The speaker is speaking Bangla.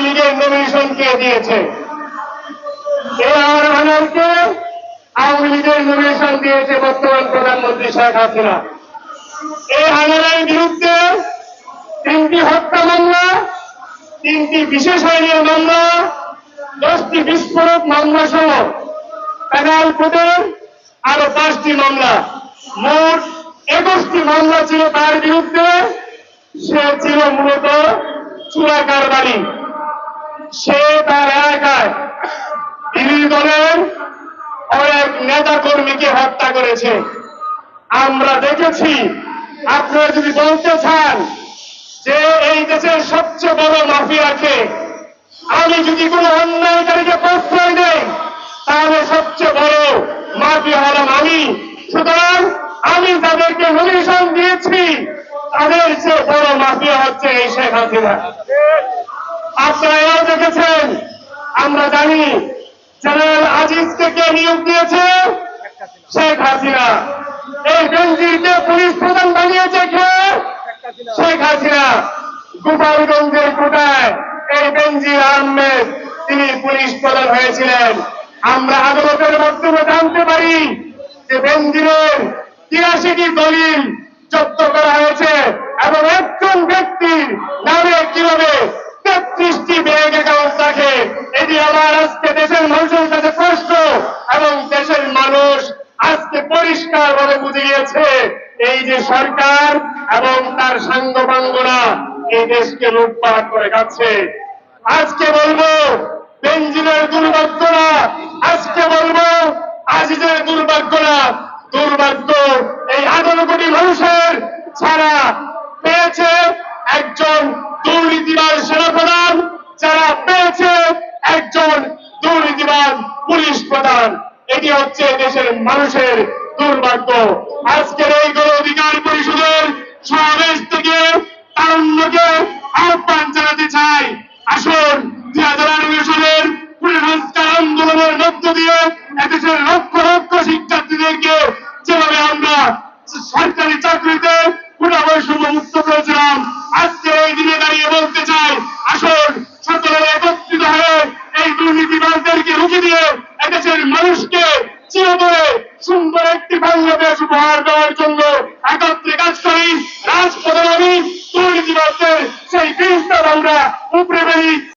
লীগের নমিনেশন কে দিয়েছে? এআর রহমানকে আওয়ামী লীগের নমিনেশন দিয়েছে বর্তমান প্রধানমন্ত্রী শেখ হাসিনা। এই হানারের বিরুদ্ধে 3টি হত্যা মামলা, 3টি বিশেষ আইনের মামলা, 10টি বিস্ফোরক মামলা সহ পেনাল কোডের আরো 5টি মামলা, মোট 21টি মামলা ছিল তার বিরুদ্ধে। সে ছিল মূলত চুরা কারবারি। সে তার এলাকায় বিরোধী দলের অনেক নেতা কর্মীকে হত্যা করেছে। আমরা দেখেছি। আপনারা যদি বলতে চান যে এই দেশের সবচেয়ে বড় মাফিয়াকে, আমি যদি কোনো অন্যায়কারীকে প্রশ্রয় দেই তাহলে সবচেয়ে বড় মাফিয়া হলাম আমি। সুতরাং আমি যাদেরকে নমিনেশন দিয়েছি তাদের চেয়ে বড় মাফিয়া হচ্ছে এই শেখ হাসিনা। আপনারা এও দেখেছেন, আমরা জানি জেনারেল আজিজকে কে নিয়োগ দিয়েছে? শেখ হাসিনা। এই বেনজিরকে পুলিশ প্রধান বানিয়েছে কে? শেখ হাসিনা। গোপালগঞ্জের কোটায় এই বেনজির আহমেদ তিনি পুলিশ প্রধান হয়েছিলেন। আমরা আদালতের মাধ্যমে জানতে পারি যে বেনজিরের 83টি দলিল জব্দ করা হয়েছে এবং একজন ব্যক্তির নামে কিভাবে 33টি ব্যাংক অ্যাকাউন্ট থাকে। এটি আমার আজকে দেশের মানুষের কাছে প্রশ্ন, এবং দেশের মানুষ আজকে পরিষ্কার ভাবে বুঝে গিয়েছে এই যে সরকার এবং তার সাঙ্গপাঙ্গরা এই দেশকে লুটপাট করে খাচ্ছে। আজকে বলবো বেনজিরের দুর্ভাগ্য না, আজকে বলবো আজিজের দুর্ভাগ্য না, দুর্ভাগ্য এই 18 কোটি মানুষের ছাড়া পেয়েছে একজন দুর্নীতিবাজ সেনাপ্রধান, যারা পেয়েছে একজন দুর্নীতিবাজ পুলিশ প্রধান। এটি হচ্ছে দেশের মানুষের দুর্ভাগ্য। আজকের এই গণ অধিকার পরিষদের সমাবেশ থেকে তারুণ্যকে আহ্বান জানাতে চাই, আসুন 2098 সালের পুনঃসংস্কার আন্দোলনের মধ্য দিয়ে এদেশের লক্ষ লক্ষ শিক্ষার্থীদেরকে যেভাবে আমরা সরকারি চাকরিতে পুনঃ বৈষম্য মুক্ত করেছিলাম, আজকের এই দিনে দাঁড়িয়ে বলতে চাই, আসুন সকলে একত্রিত হয়ে এই দুর্নীতিবাজদেরকে রুখে দিয়ে এদেশের মানুষকে চিরতরে সুন্দর একটি বাংলাদেশ উপহার দেওয়ার জন্য একত্রে কাজ করি। রাজপথে আমি দুর্নীতিবাজদের সেই বীজটা আমরা উপরে বেরি।